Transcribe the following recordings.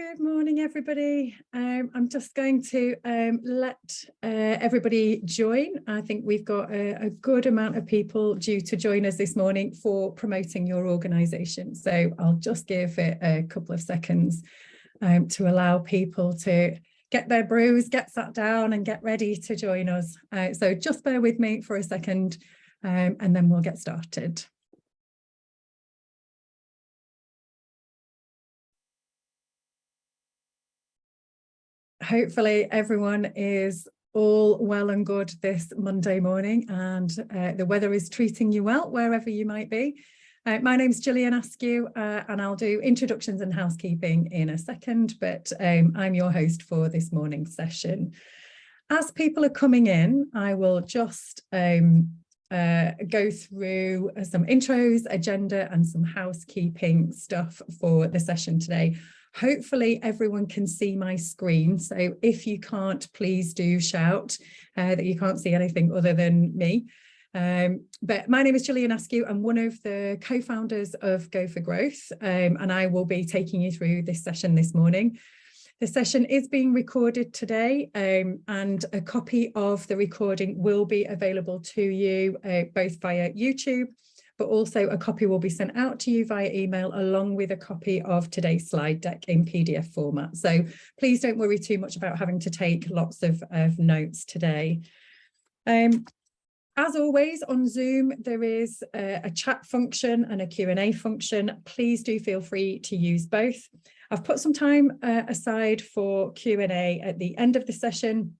Good morning, everybody. I'm just going to let everybody join. I think we've got a good amount of people due to join us this morning for promoting your organisation. So I'll just give it a couple of seconds to allow people to get their brews, get sat down and get ready to join us. So just bear with me for a second and then we'll get started. Hopefully everyone is all well and good this Monday morning and the weather is treating you well wherever you might be. My name's Gillian Askew and I'll do introductions and housekeeping in a second, but I'm your host for this morning's session. As people are coming in, I will just go through some intros, agenda and some housekeeping stuff for the session today. Hopefully everyone can see my screen, so if you can't, please do shout that you can't see anything other than me. But my name is Gillian Askew. I'm one of the co-founders of Go for Growth, and I will be taking you through this session this morning. The session is being recorded today, and a copy of the recording will be available to you both via YouTube, but also a copy will be sent out to you via email along with a copy of today's slide deck in PDF format. So please don't worry too much about having to take lots of notes today. As always on Zoom, there is a chat function and a Q&A function. Please do feel free to use both. I've put some time aside for Q&A at the end of the session,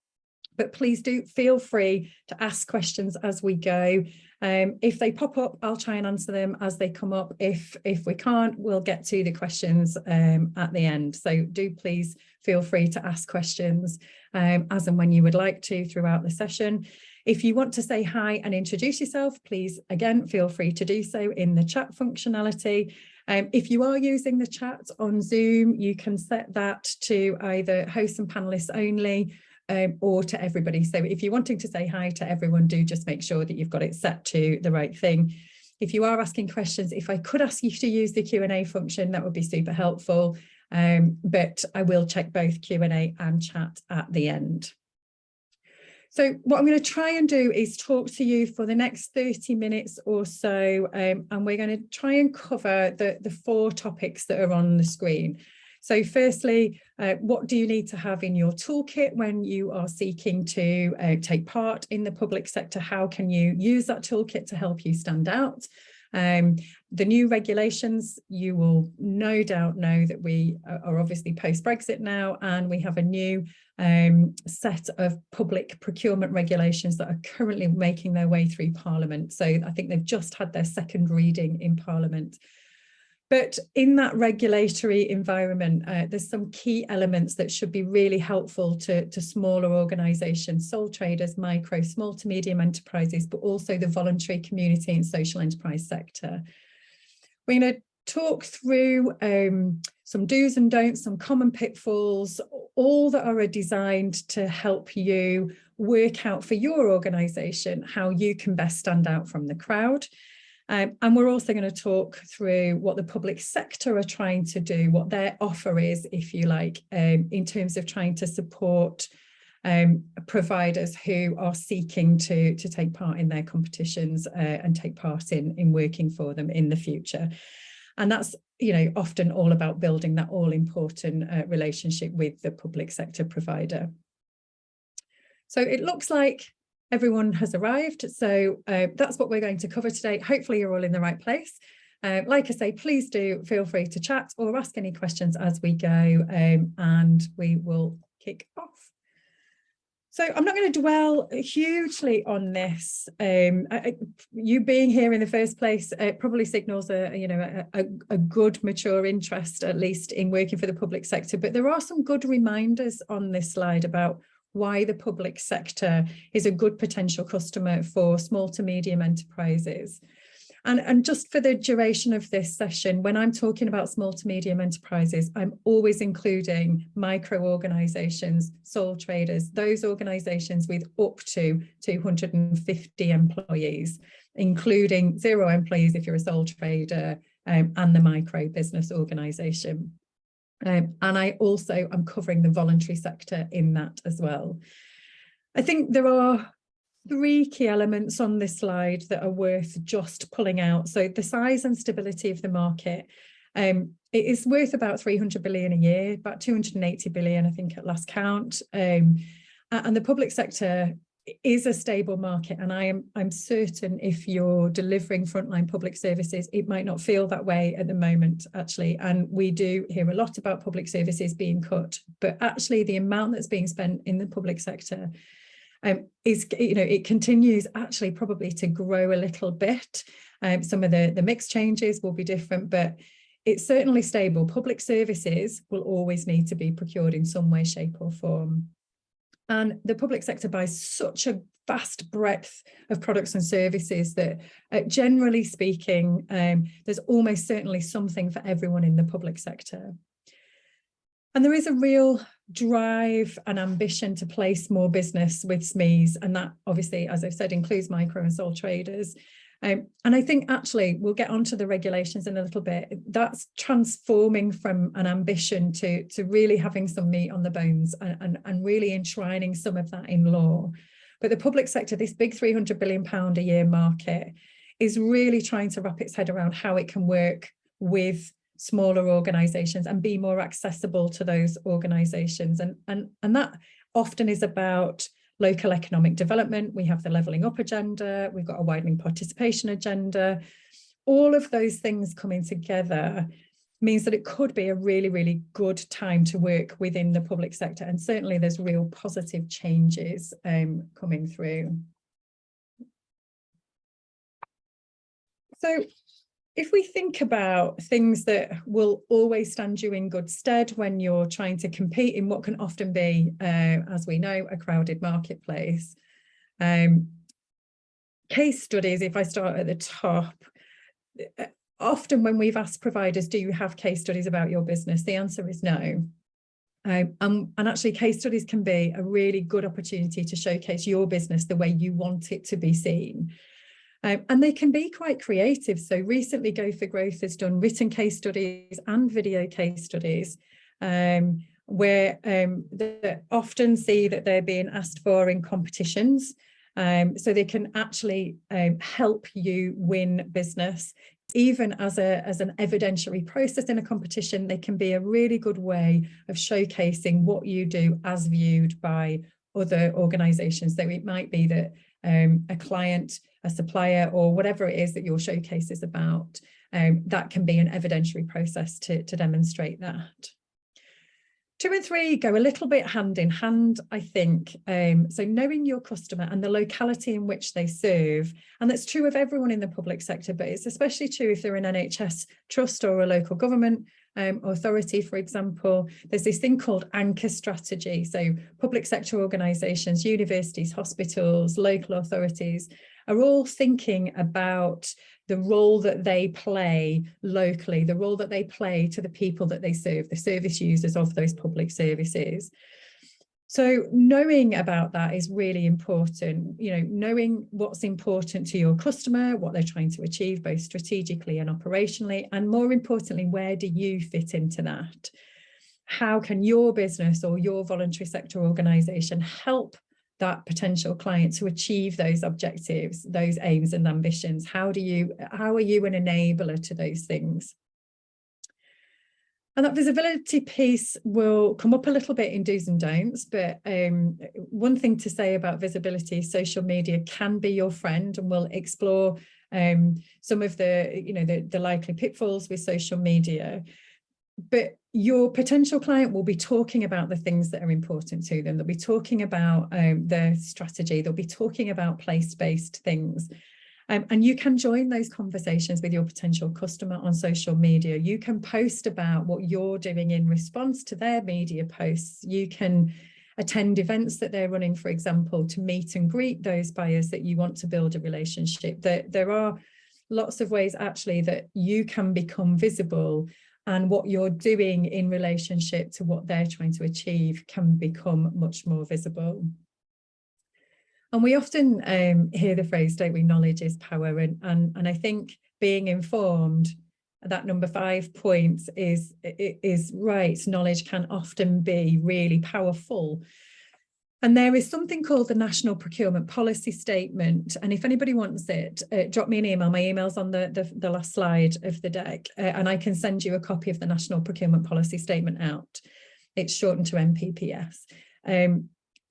but please do feel free to ask questions as we go. If they pop up, I'll try and answer them as they come up. If we can't, we'll get to the questions at the end. So do please feel free to ask questions as and when you would like to throughout the session. If you want to say hi and introduce yourself, please, again, feel free to do so in the chat functionality. If you are using the chat on Zoom, you can set that to either hosts and panelists only, or to everybody. So if you're wanting to say hi to everyone, do just make sure that you've got it set to the right thing. If you are asking questions, if I could ask you to use the Q&A function, that would be super helpful. But I will check both Q&A and chat at the end. So what I'm going to try and do is talk to you for the next 30 minutes or so, and we're going to try and cover the 4 topics that are on the screen. So firstly, what do you need to have in your toolkit when you are seeking to take part in the public sector? How can you use that toolkit to help you stand out? The new regulations, you will no doubt know that we are obviously post-Brexit now, and we have a new set of public procurement regulations that are currently making their way through Parliament. So I think they've just had their second reading in Parliament. But in that regulatory environment, there's some key elements that should be really helpful to smaller organisations, sole traders, micro, small to medium enterprises, but also the voluntary community and social enterprise sector. We're going to talk through some do's and don'ts, some common pitfalls, all that are designed to help you work out for your organisation how you can best stand out from the crowd. And we're also going to talk through what the public sector are trying to do, what their offer is, if you like, in terms of trying to support providers who are seeking to take part in their competitions and take part in working for them in the future. And that's, you know, often all about building that all-important relationship with the public sector provider. So it looks like everyone has arrived, so that's what we're going to cover today. Hopefully you're all in the right place. Like I say, please do feel free to chat or ask any questions as we go, and we will kick off. So I'm not going to dwell hugely on this. You being here in the first place probably signals a good mature interest, at least in working for the public sector. But there are some good reminders on this slide about why the public sector is a good potential customer for small to medium enterprises. And just for the duration of this session, when I'm talking about small to medium enterprises, I'm always including micro organisations, sole traders, those organisations with up to 250 employees, including 0 employees if you're a sole trader, and the micro business organisation. And I also am covering the voluntary sector in that as well. I think there are 3 key elements on this slide that are worth just pulling out. So the size and stability of the market. It is worth about 300 billion a year, about 280 billion, I think, at last count. And the public sector is a stable market, and I'm certain if you're delivering frontline public services, it might not feel that way at the moment, actually. And we do hear a lot about public services being cut, but actually the amount that's being spent in the public sector is, it continues actually probably to grow a little bit. Some of the mix changes will be different, but it's certainly stable. Public services will always need to be procured in some way, shape or form. And the public sector buys such a vast breadth of products and services that generally speaking, there's almost certainly something for everyone in the public sector. And there is a real drive and ambition to place more business with SMEs. And that obviously, as I've said, includes micro and sole traders. And I think actually we'll get onto the regulations in a little bit. That's transforming from an ambition to really having some meat on the bones and really enshrining some of that in law. But the public sector, this big £300 billion a year market, is really trying to wrap its head around how it can work with smaller organisations and be more accessible to those organisations. And that often is about local economic development. We have the levelling up agenda, we've got a widening participation agenda. All of those things coming together means that it could be a really, really good time to work within the public sector. And certainly there's real positive changes coming through. So if we think about things that will always stand you in good stead when you're trying to compete in what can often be, as we know, a crowded marketplace. Case studies, if I start at the top, often when we've asked providers, do you have case studies about your business? The answer is no. And actually case studies can be a really good opportunity to showcase your business the way you want it to be seen. And they can be quite creative. So recently Go for Growth has done written case studies and video case studies where they often see that they're being asked for in competitions. So they can actually help you win business. Even as an evidentiary process in a competition, they can be a really good way of showcasing what you do as viewed by other organisations. So it might be that a client, a supplier, or whatever it is that your showcase is about, that can be an evidentiary process to demonstrate that. 2 and 3 go a little bit hand in hand, I think. So knowing your customer and the locality in which they serve, and that's true of everyone in the public sector, but it's especially true if they're an NHS trust or a local government authority, for example. There's this thing called anchor strategy. So public sector organisations, universities, hospitals, local authorities are all thinking about the role that they play locally, the role that they play to the people that they serve, the service users of those public services. So knowing about that is really important, knowing what's important to your customer, what they're trying to achieve, both strategically and operationally, and more importantly, where do you fit into that? How can your business or your voluntary sector organisation help that potential client to achieve those objectives, those aims and ambitions? How are you an enabler to those things? And that visibility piece will come up a little bit in do's and don'ts, but one thing to say about visibility, social media can be your friend, and we'll explore some of the likely pitfalls with social media. But your potential client will be talking about the things that are important to them. They'll be talking about their strategy. They'll be talking about place-based things. And you can join those conversations with your potential customer on social media. You can post about what you're doing in response to their media posts. You can attend events that they're running, for example, to meet and greet those buyers that you want to build a relationship. There are lots of ways actually that you can become visible, and what you're doing in relationship to what they're trying to achieve can become much more visible. And we often hear the phrase, don't we, knowledge is power. And I think being informed that number 5 point is right. Knowledge can often be really powerful. And there is something called the National Procurement Policy Statement. And if anybody wants it, drop me an email. My email's on the last slide of the deck, and I can send you a copy of the National Procurement Policy Statement out. It's shortened to NPPS.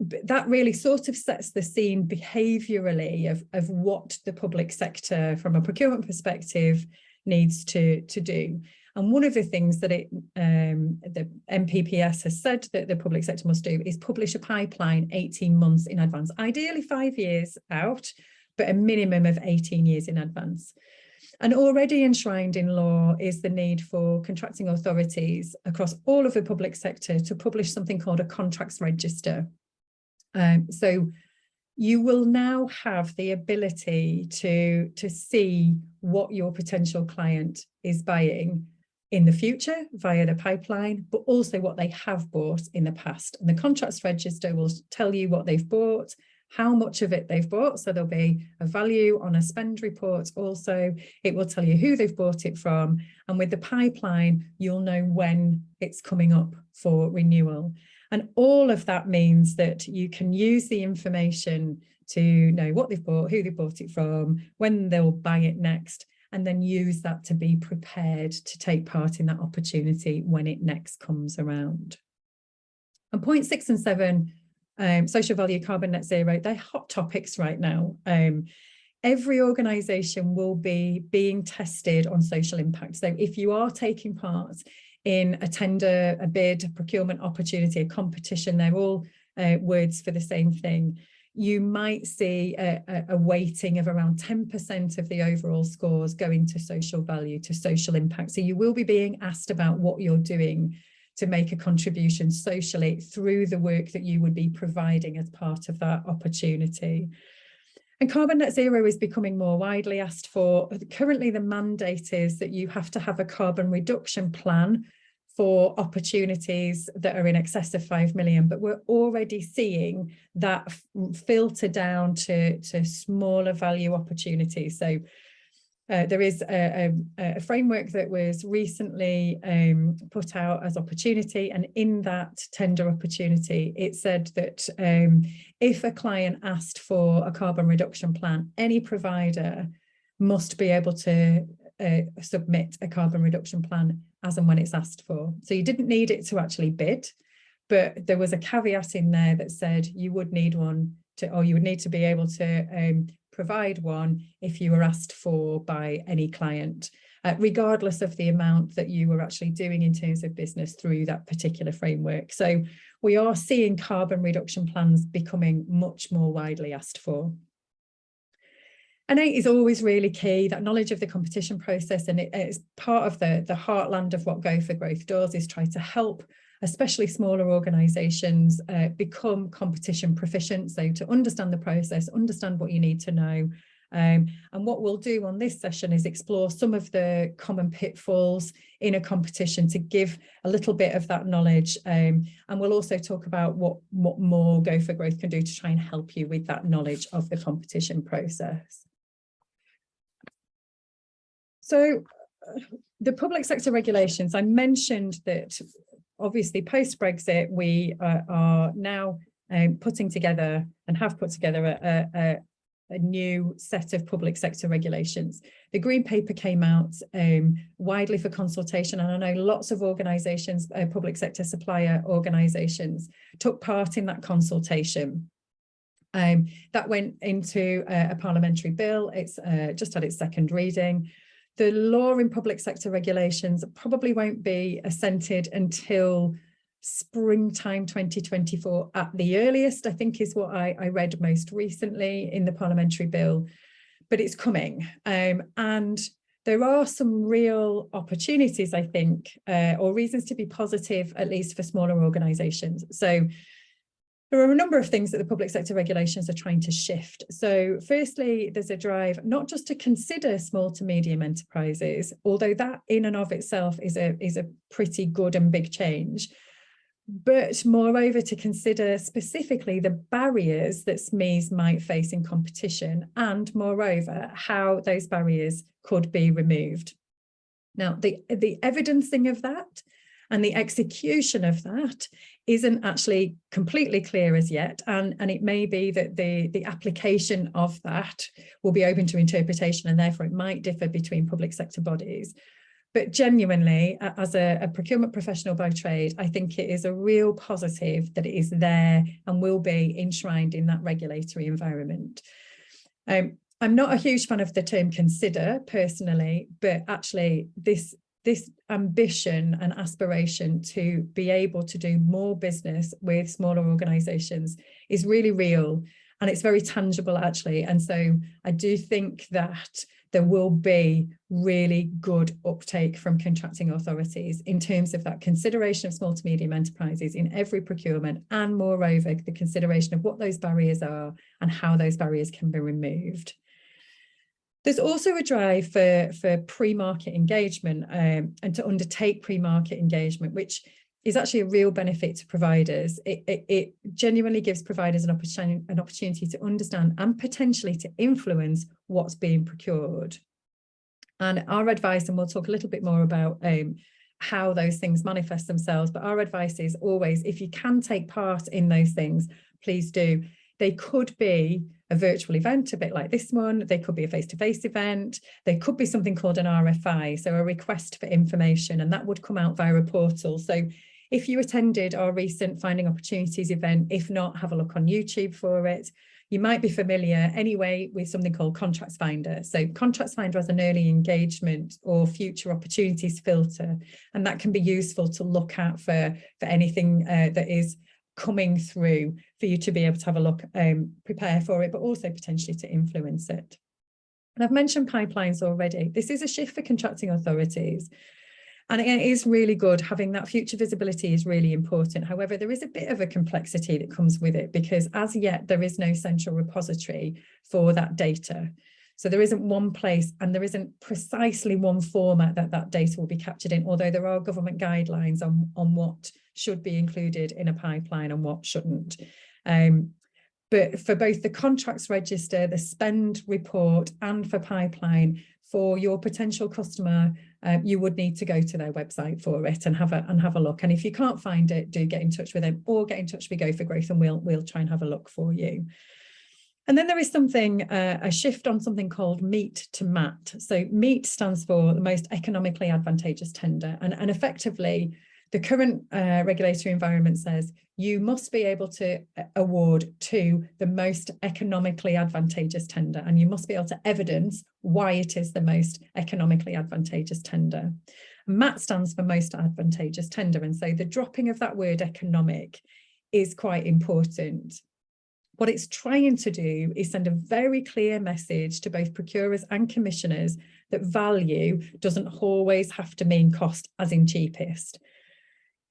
But that really sort of sets the scene behaviourally of what the public sector from a procurement perspective needs to do. And one of the things that the NPPS has said that the public sector must do is publish a pipeline 18 months in advance, ideally 5 years out, but a minimum of 18 years in advance. And already enshrined in law is the need for contracting authorities across all of the public sector to publish something called a contracts register. So you will now have the ability to see what your potential client is buying in the future via the pipeline, but also what they have bought in the past. And the contracts register will tell you what they've bought, how much of it they've bought. So there'll be a value on a spend report also. It will tell you who they've bought it from. And with the pipeline, you'll know when it's coming up for renewal. And all of that means that you can use the information to know what they've bought, who they bought it from, when they'll buy it next, and then use that to be prepared to take part in that opportunity when it next comes around. And point 6 and 7, social value, carbon net zero, they're hot topics right now. Every organisation will be being tested on social impact. So if you are taking part in a tender, a bid, a procurement opportunity, a competition, they're all words for the same thing. You might see a weighting of around 10% of the overall scores going to social value, to social impact. So you will be being asked about what you're doing to make a contribution socially through the work that you would be providing as part of that opportunity. And carbon net zero is becoming more widely asked for. Currently, the mandate is that you have to have a carbon reduction plan for opportunities that are in excess of 5 million, but we're already seeing that filter down to smaller value opportunities. So there is a framework that was recently put out as opportunity, and in that tender opportunity, it said that if a client asked for a carbon reduction plan, any provider must be able to submit a carbon reduction plan as and when it's asked for. So you didn't need it to actually bid, but there was a caveat in there that said you would need one to, or you would need to be able to provide one if you were asked for by any client, regardless of the amount that you were actually doing in terms of business through that particular framework. So we are seeing carbon reduction plans becoming much more widely asked for. And 8 is always really key, that knowledge of the competition process, and it's part of the heartland of what Go for Growth does, is try to help especially smaller organisations become competition proficient, so to understand the process, understand what you need to know. And what we'll do on this session is explore some of the common pitfalls in a competition to give a little bit of that knowledge. And we'll also talk about what more Go for Growth can do to try and help you with that knowledge of the competition process. So the public sector regulations, I mentioned that obviously post-Brexit, we are now putting together and have put together a new set of public sector regulations. The Green Paper came out widely for consultation, and I know lots of organisations, public sector supplier organisations, took part in that consultation. That went into a parliamentary bill. It's just had its second reading. The law in public sector regulations probably won't be assented until springtime 2024 at the earliest, I think is what I read most recently in the parliamentary bill, but it's coming. And there are some real opportunities, I think, or reasons to be positive, at least for smaller organisations. So there are a number of things that the public sector regulations are trying to shift. So firstly, there's a drive not just to consider small to medium enterprises, although that in and of itself is a pretty good and big change, but moreover to consider specifically the barriers that SMEs might face in competition, and moreover how those barriers could be removed. Now, the evidencing of that and the execution of that isn't actually completely clear as yet. And it may be that the application of that will be open to interpretation, and therefore it might differ between public sector bodies. But genuinely, as a procurement professional by trade, I think it is a real positive that it is there and will be enshrined in that regulatory environment. I'm not a huge fan of the term consider personally, but actually this ambition and aspiration to be able to do more business with smaller organisations is really real, and it's very tangible actually. And so I do think that there will be really good uptake from contracting authorities in terms of that consideration of small to medium enterprises in every procurement, and moreover, the consideration of what those barriers are and how those barriers can be removed. There's also a drive for pre-market engagement and to undertake pre-market engagement, which is actually a real benefit to providers. It genuinely gives providers an opportunity to understand and potentially to influence what's being procured. And our advice, and we'll talk a little bit more about how those things manifest themselves, but our advice is always, if you can take part in those things, please do. They could be a virtual event, a bit like this one. They could be a face-to-face event. They could be something called an RFI, so a request for information, and that would come out via a portal. So if you attended our recent Finding Opportunities event, if not, have a look on YouTube for it. You might be familiar anyway with something called Contracts Finder. So Contracts Finder has an early engagement or future opportunities filter, and that can be useful to look at for anything that is coming through, for you to be able to have a look, prepare for it, but also potentially to influence it. And I've mentioned pipelines already. This is a shift for contracting authorities. And again, it is really good. Having that future visibility is really important. However, there is a bit of a complexity that comes with it, because as yet there is no central repository for that data. So there isn't one place, and there isn't precisely one format that data will be captured in, although there are government guidelines on what should be included in a pipeline and what shouldn't. But for both the contracts register, the spend report, and for pipeline, for your potential customer, you would need to go to their website for it and have a look. And if you can't find it, do get in touch with them, or get in touch with Go for Growth, and we'll try and have a look for you. And then there is something, a shift on something called MEET to MAT. So MEET stands for the most economically advantageous tender, and effectively the current regulatory environment says you must be able to award to the most economically advantageous tender, and you must be able to evidence why it is the most economically advantageous tender. MAT stands for most advantageous tender, and so the dropping of that word economic is quite important. What it's trying to do is send a very clear message to both procurers and commissioners that value doesn't always have to mean cost, as in cheapest.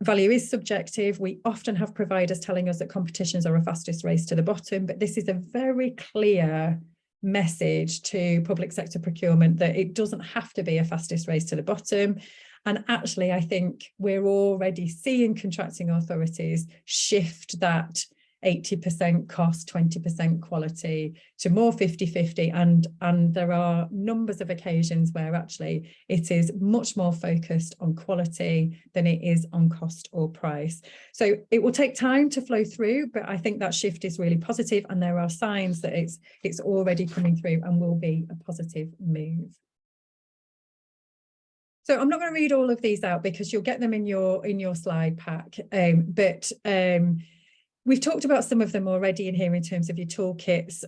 Value is subjective. We often have providers telling us that competitions are a fastest race to the bottom, but this is a very clear message to public sector procurement that it doesn't have to be a fastest race to the bottom. And actually, I think we're already seeing contracting authorities shift that 80% cost, 20% quality to more 50-50, and there are numbers of occasions where actually it is much more focused on quality than it is on cost or price. So it will take time to flow through, but I think that shift is really positive, and there are signs that it's already coming through and will be a positive move. So I'm not going to read all of these out because you'll get them in your slide pack, we've talked about some of them already in here in terms of your toolkits,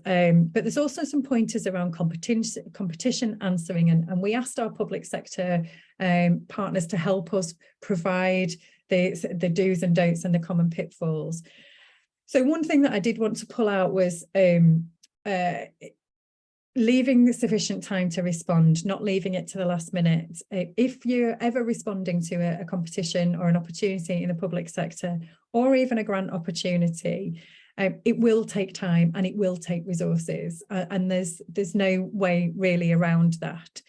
but there's also some pointers around competition answering, and we asked our public sector partners to help us provide the do's and don'ts and the common pitfalls. So one thing that I did want to pull out was leaving sufficient time to respond, not leaving it to the last minute. If you're ever responding to a competition or an opportunity in the public sector, or even a grant opportunity, it will take time and it will take resources, and there's no way really around that.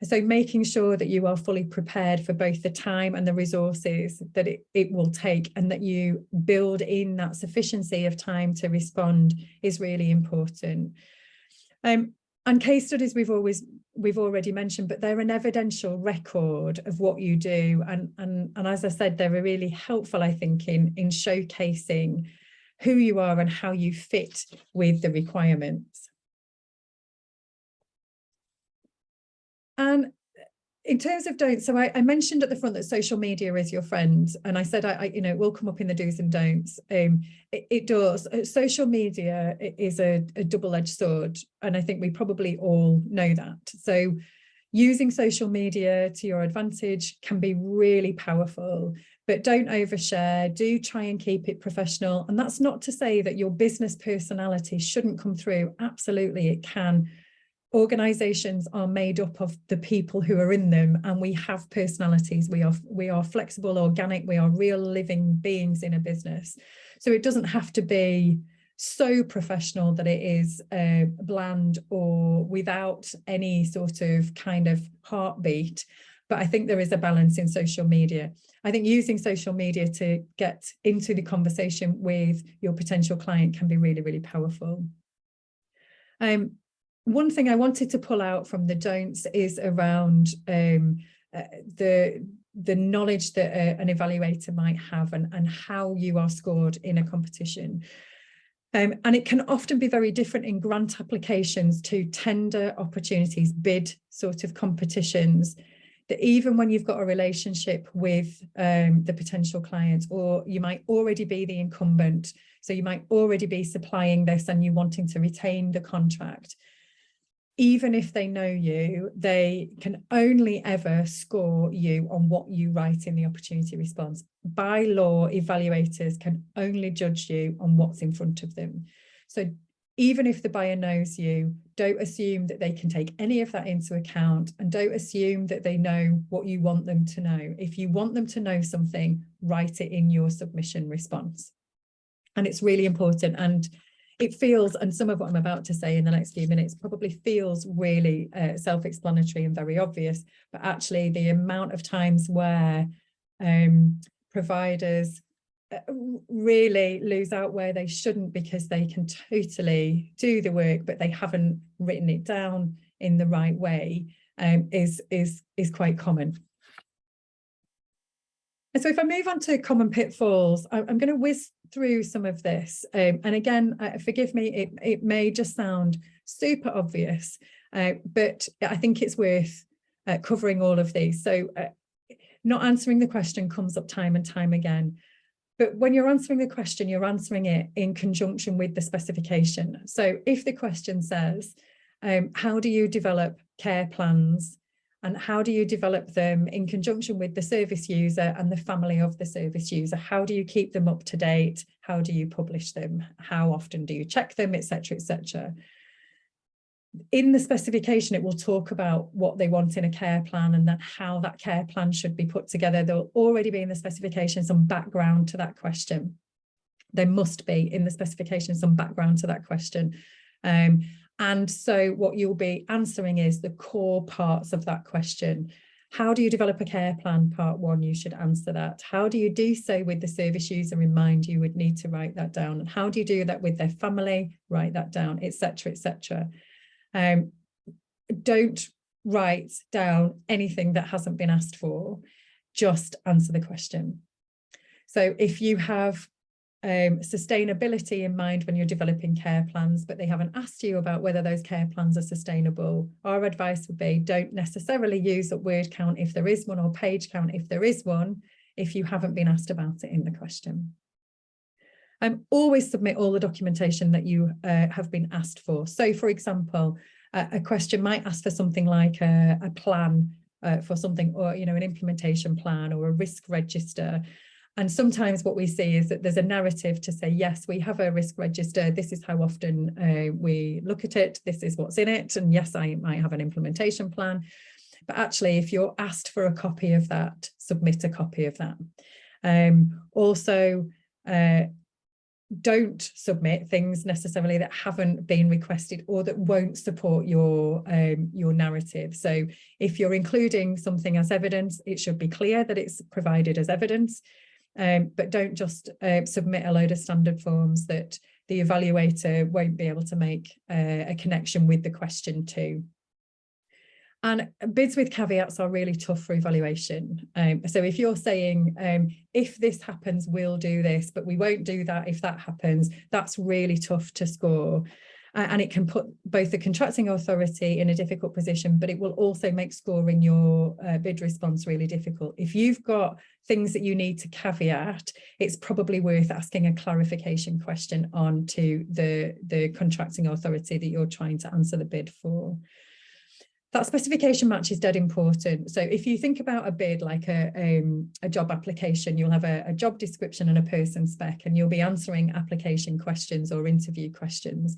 So making sure that you are fully prepared for both the time and the resources that it will take, and that you build in that sufficiency of time to respond, is really important. And case studies we've already mentioned, but they're an evidential record of what you do. And as I said, they're really helpful, I think, in showcasing who you are and how you fit with the requirements. And in terms of don'ts, so I mentioned at the front that social media is your friend, and I said it will come up in the do's and don'ts. It does. Social media is a double-edged sword, and I think we probably all know that. So using social media to your advantage can be really powerful, but don't overshare. Do try and keep it professional. And that's not to say that your business personality shouldn't come through. Absolutely, it can. Organizations are made up of the people who are in them, and we have personalities. We are flexible, organic, we are real living beings in a business. So it doesn't have to be so professional that it is bland or without any sort of kind of heartbeat. But I think there is a balance in social media. I think using social media to get into the conversation with your potential client can be really, really powerful. One thing I wanted to pull out from the don'ts is around the knowledge that an evaluator might have and how you are scored in a competition. And it can often be very different in grant applications to tender opportunities, bid sort of competitions, that even when you've got a relationship with the potential client, or you might already be the incumbent, so you might already be supplying this and you wanting to retain the contract. Even if they know you, they can only ever score you on what you write in the opportunity response. By law, evaluators can only judge you on what's in front of them. So even if the buyer knows you, don't assume that they can take any of that into account, and don't assume that they know what you want them to know. If you want them to know something, write it in your submission response. And it's really important. And it feels, and some of what I'm about to say in the next few minutes probably feels really self-explanatory and very obvious, but actually the amount of times where providers really lose out where they shouldn't because they can totally do the work, but they haven't written it down in the right way, is quite common. And so if I move on to common pitfalls, I'm going to whiz through some of this. And again, forgive me, it may just sound super obvious, but I think it's worth covering all of these. So not answering the question comes up time and time again. But when you're answering the question, you're answering it in conjunction with the specification. So if the question says, how do you develop care plans? And how do you develop them in conjunction with the service user and the family of the service user? How do you keep them up to date? How do you publish them? How often do you check them, etc., etc.? In the specification, it will talk about what they want in a care plan and then how that care plan should be put together. There will already be in the specification some background to that question. There must be in the specification some background to that question. And so what you'll be answering is the core parts of that question. How do you develop a care plan? Part one, you should answer that. How do you do so with the service user in mind? You would need to write that down. And how do you do that with their family? Write that down, etc., etc. Don't write down anything that hasn't been asked for. Just answer the question. So if you have sustainability in mind when you're developing care plans, but they haven't asked you about whether those care plans are sustainable, our advice would be don't necessarily use a word count if there is one, or page count if there is one, if you haven't been asked about it in the question. Always submit all the documentation that you have been asked for. So for example, a question might ask for something like a plan for something, or an implementation plan or a risk register. And sometimes what we see is that there's a narrative to say, yes, we have a risk register. This is how often we look at it. This is what's in it. And yes, I might have an implementation plan. But actually, if you're asked for a copy of that, submit a copy of that. Also, don't submit things necessarily that haven't been requested or that won't support your narrative. So if you're including something as evidence, it should be clear that it's provided as evidence. But don't just submit a load of standard forms that the evaluator won't be able to make a connection with the question too. And bids with caveats are really tough for evaluation. So if you're saying, if this happens, we'll do this, but we won't do that if that happens, that's really tough to score. And it can put both the contracting authority in a difficult position, but it will also make scoring your bid response really difficult. If you've got things that you need to caveat, it's probably worth asking a clarification question on to the contracting authority that you're trying to answer the bid for. That specification match is dead important. So if you think about a bid like a job application, you'll have a job description and a person spec, and you'll be answering application questions or interview questions.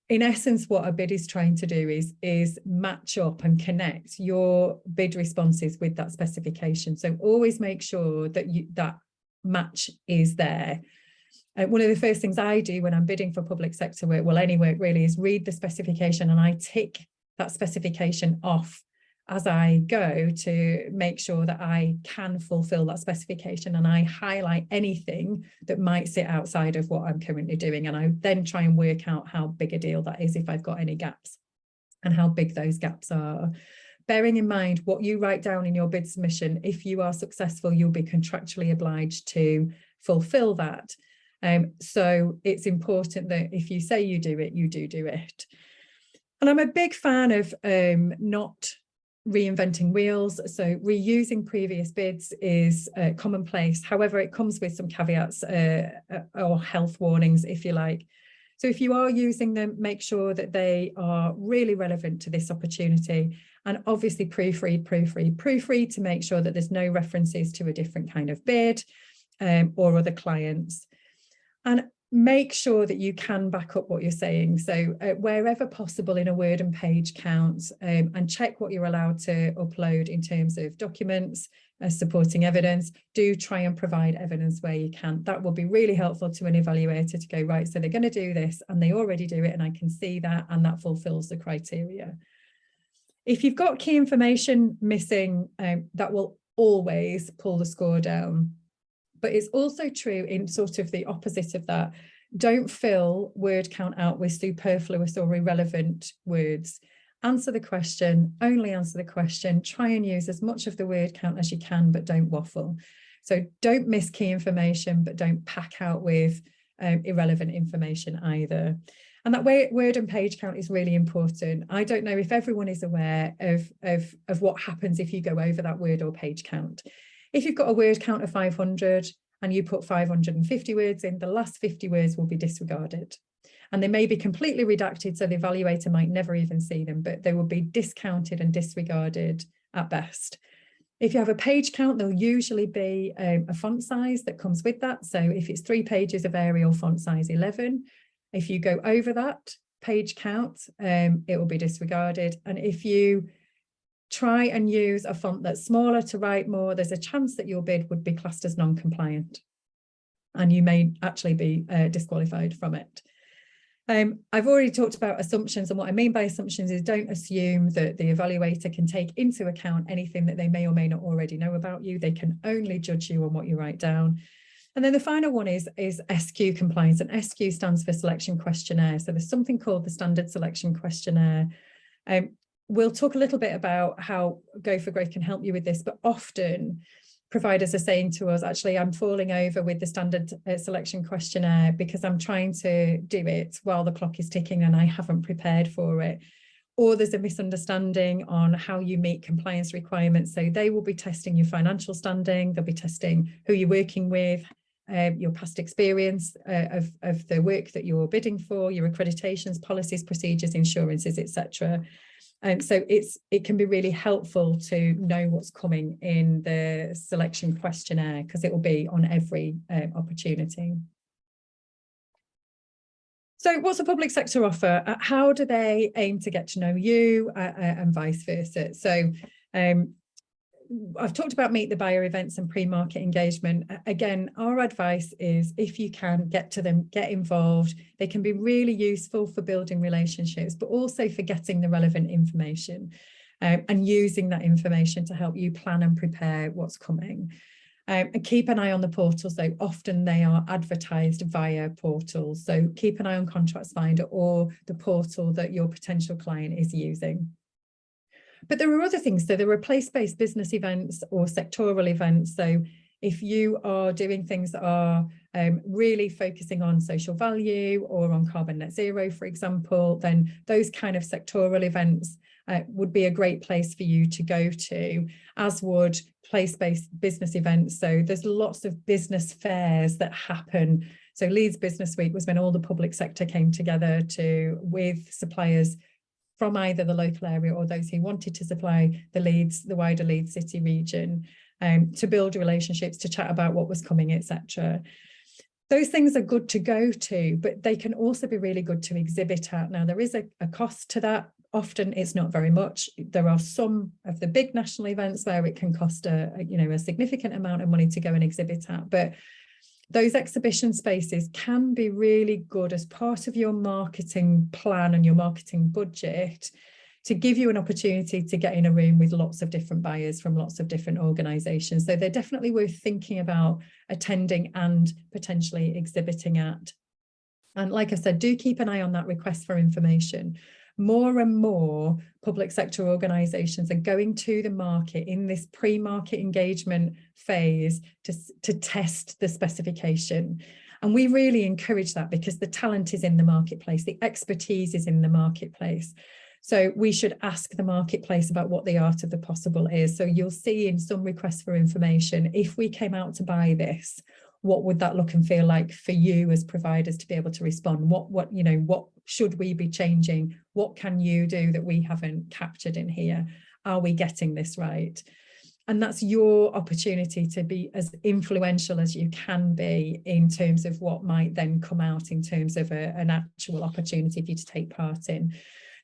In essence, what a bid is trying to do is match up and connect your bid responses with that specification. So always make sure that that match is there. One of the first things I do when I'm bidding for public sector work, well, any work really, is read the specification, and I tick that specification off as I go to make sure that I can fulfill that specification, and I highlight anything that might sit outside of what I'm currently doing. And I then try and work out how big a deal that is if I've got any gaps and how big those gaps are. Bearing in mind what you write down in your bid submission, if you are successful, you'll be contractually obliged to fulfill that. So it's important that if you say you do it, you do it. And I'm a big fan of not reinventing wheels. So reusing previous bids is commonplace. However, it comes with some caveats or health warnings, if you like. So if you are using them, make sure that they are really relevant to this opportunity, and obviously proofread to make sure that there's no references to a different kind of bid or other clients. And make sure that you can back up what you're saying. So wherever possible in a word and page count, and check what you're allowed to upload in terms of documents, supporting evidence. Do try and provide evidence where you can. That will be really helpful to an evaluator to go, right, so they're going to do this and they already do it and I can see that, and that fulfills the criteria. If you've got key information missing, that will always pull the score down. But it's also true in sort of the opposite of that. Don't fill word count out with superfluous or irrelevant words. Answer the question, only answer the question. Try and use as much of the word count as you can, but don't waffle. So don't miss key information, but don't pack out with irrelevant information either. And that word and page count is really important. I don't know if everyone is aware of what happens if you go over that word or page count. If you've got a word count of 500 and you put 550 words in, the last 50 words will be disregarded. And they may be completely redacted, so the evaluator might never even see them, but they will be discounted and disregarded at best. If you have a page count, there'll usually be a font size that comes with that. So if it's 3 pages of Arial, font size 11, if you go over that page count, it will be disregarded. And if you try and use a font that's smaller to write more, there's a chance that your bid would be classed as non-compliant and you may actually be disqualified from it. I've already talked about assumptions, and what I mean by assumptions is don't assume that the evaluator can take into account anything that they may or may not already know about you. They can only judge you on what you write down. And then the final one is SQ compliance, and SQ stands for selection questionnaire. So there's something called the standard selection questionnaire. We'll talk a little bit about how Go for Growth can help you with this, but often providers are saying to us, actually, I'm falling over with the standard selection questionnaire because I'm trying to do it while the clock is ticking and I haven't prepared for it. Or there's a misunderstanding on how you meet compliance requirements. So they will be testing your financial standing, they'll be testing who you're working with, your past experience of the work that you're bidding for, your accreditations, policies, procedures, insurances, etc. So it can be really helpful to know what's coming in the selection questionnaire because it will be on every opportunity. So what's a public sector offer? How do they aim to get to know you and vice versa? So I've talked about meet the buyer events and pre-market engagement. Again, our advice is if you can get to them, get involved. They can be really useful for building relationships, but also for getting the relevant information and using that information to help you plan and prepare what's coming. And keep an eye on the portals, though. Often they are advertised via portals. So keep an eye on Contracts Finder or the portal that your potential client is using. But there are other things. So there are place-based business events or sectoral events. So if you are doing things that are really focusing on social value or on carbon net zero, for example, then those kind of sectoral events would be a great place for you to go to, as would place-based business events. So there's lots of business fairs that happen. So Leeds Business Week was when all the public sector came together with suppliers from either the local area or those who wanted to supply the wider Leeds City region, to build relationships, to chat about what was coming, etc. Those things are good to go to, but they can also be really good to exhibit at. Now, there is a cost to that. Often it's not very much. There are some of the big national events where it can cost a significant amount of money to go and exhibit at, but those exhibition spaces can be really good as part of your marketing plan and your marketing budget to give you an opportunity to get in a room with lots of different buyers from lots of different organisations. So they're definitely worth thinking about attending and potentially exhibiting at. And like I said, do keep an eye on that request for information. More and more public sector organisations are going to the market in this pre-market engagement phase to test the specification. And we really encourage that because the talent is in the marketplace, the expertise is in the marketplace. So we should ask the marketplace about what the art of the possible is. So you'll see in some requests for information, if we came out to buy this, what would that look and feel like for you as providers to be able to respond? What should we be changing? What can you do that we haven't captured in here? Are we getting this right? And that's your opportunity to be as influential as you can be in terms of what might then come out in terms of an actual opportunity for you to take part in.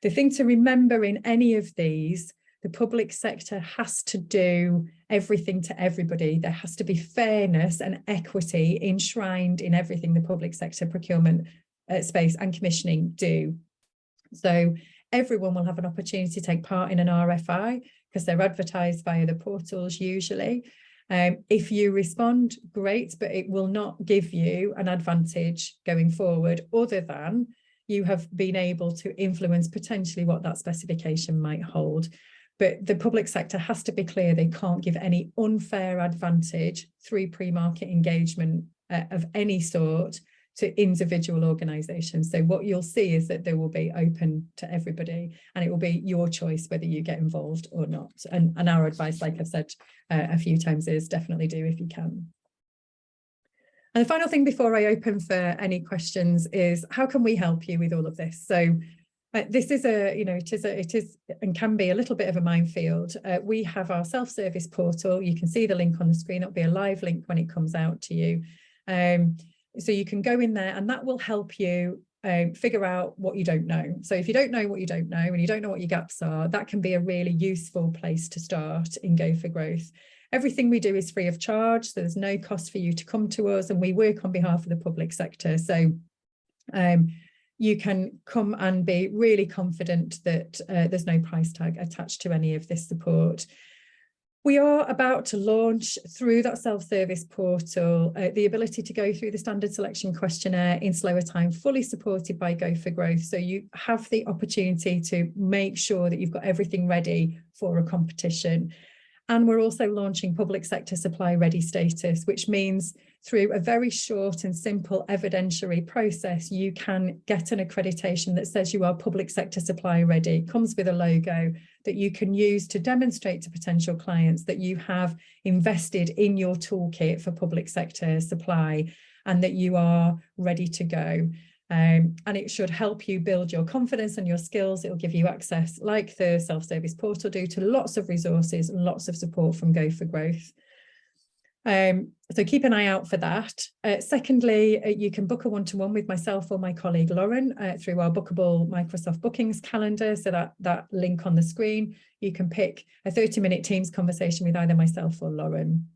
The thing to remember in any of these, the public sector has to do everything to everybody. There has to be fairness and equity enshrined in everything the public sector procurement space and commissioning do. So everyone will have an opportunity to take part in an RFI because they're advertised via the portals usually. If you respond, great, but it will not give you an advantage going forward other than you have been able to influence potentially what that specification might hold. But the public sector has to be clear they can't give any unfair advantage through pre-market engagement of any sort to individual organisations. So what you'll see is that they will be open to everybody and it will be your choice whether you get involved or not. And our advice, like I've said a few times, is definitely do if you can. And the final thing before I open for any questions is how can we help you with all of this? So this is it is and can be a little bit of a minefield. We have our self-service portal. You can see the link on the screen. It'll be a live link when it comes out to you. So you can go in there and that will help you figure out what you don't know. So if you don't know what you don't know and you don't know what your gaps are, that can be a really useful place to start in Go for Growth. Everything we do is free of charge, so there's no cost for you to come to us, and we work on behalf of the public sector. So you can come and be really confident that there's no price tag attached to any of this support. We are about to launch through that self-service portal the ability to go through the standard selection questionnaire in slower time, fully supported by Go for Growth. So you have the opportunity to make sure that you've got everything ready for a competition. And we're also launching public sector supply ready status, which means through a very short and simple evidentiary process, you can get an accreditation that says you are public sector supply ready. It comes with a logo that you can use to demonstrate to potential clients that you have invested in your toolkit for public sector supply and that you are ready to go. And it should help you build your confidence and your skills. It'll give you access, like the self-service portal do, to lots of resources and lots of support from Go for Growth. So keep an eye out for that. Secondly, you can book a one-to-one with myself or my colleague Lauren through our bookable Microsoft Bookings calendar. So that link on the screen, you can pick a 30-minute Teams conversation with either myself or Lauren.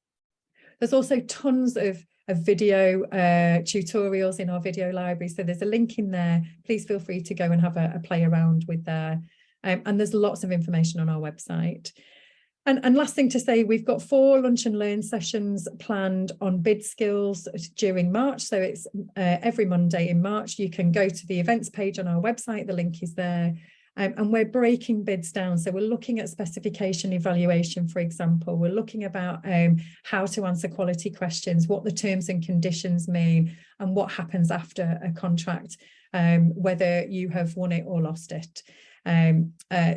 There's also tons of video tutorials in our video library. So there's a link in there. Please feel free to go and have a play around with there. And there's lots of information on our website. And last thing to say, we've got 4 lunch and learn sessions planned on bid skills during March. So it's every Monday in March. You can go to the events page on our website. The link is there. And we're breaking bids down. So we're looking at specification evaluation, for example. We're looking about how to answer quality questions, what the terms and conditions mean, and what happens after a contract, whether you have won it or lost it.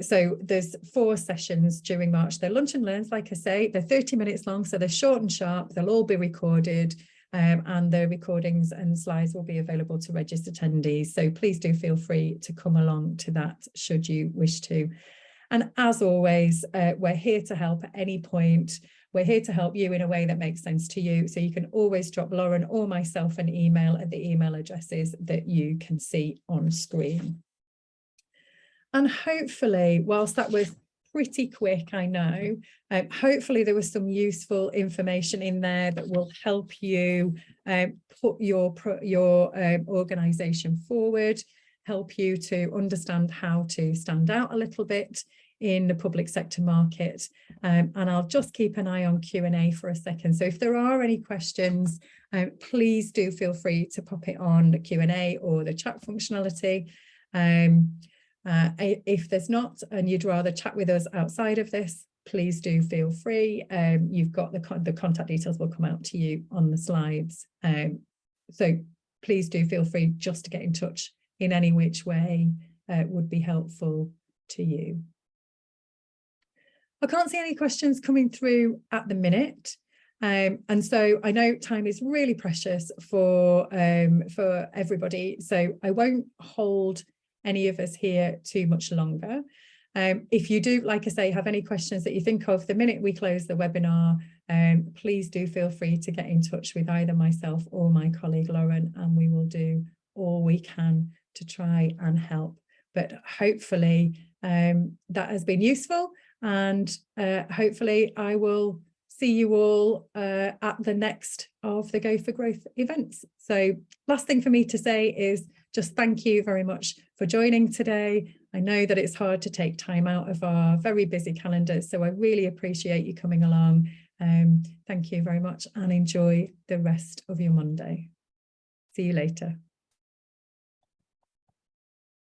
So there's 4 sessions during March. They're lunch and learns, like I say, they're 30 minutes long, so they're short and sharp. They'll all be recorded, and the recordings and slides will be available to registered attendees. So please do feel free to come along to that should you wish to. And as always, we're here to help at any point. We're here to help you in a way that makes sense to you. So you can always drop Lauren or myself an email at the email addresses that you can see on screen. And hopefully, whilst that was pretty quick, I know, hopefully there was some useful information in there that will help you put your organisation forward, help you to understand how to stand out a little bit in the public sector market. And I'll just keep an eye on Q&A for a second. So if there are any questions, please do feel free to pop it on the Q&A or the chat functionality. If there's not, and you'd rather chat with us outside of this, please do feel free. You've got the contact details will come out to you on the slides. So please do feel free just to get in touch in any which way would be helpful to you. I can't see any questions coming through at the minute. And so I know time is really precious for everybody. So I won't hold any of us here too much longer. If you do, like I say, have any questions that you think of the minute we close the webinar, please do feel free to get in touch with either myself or my colleague Lauren, and we will do all we can to try and help. But hopefully that has been useful, and hopefully I will see you all at the next of the Go for Growth events. So last thing for me to say is just thank you very much for joining today. I know that it's hard to take time out of our very busy calendars, so I really appreciate you coming along. Thank you very much and enjoy the rest of your Monday. See you later.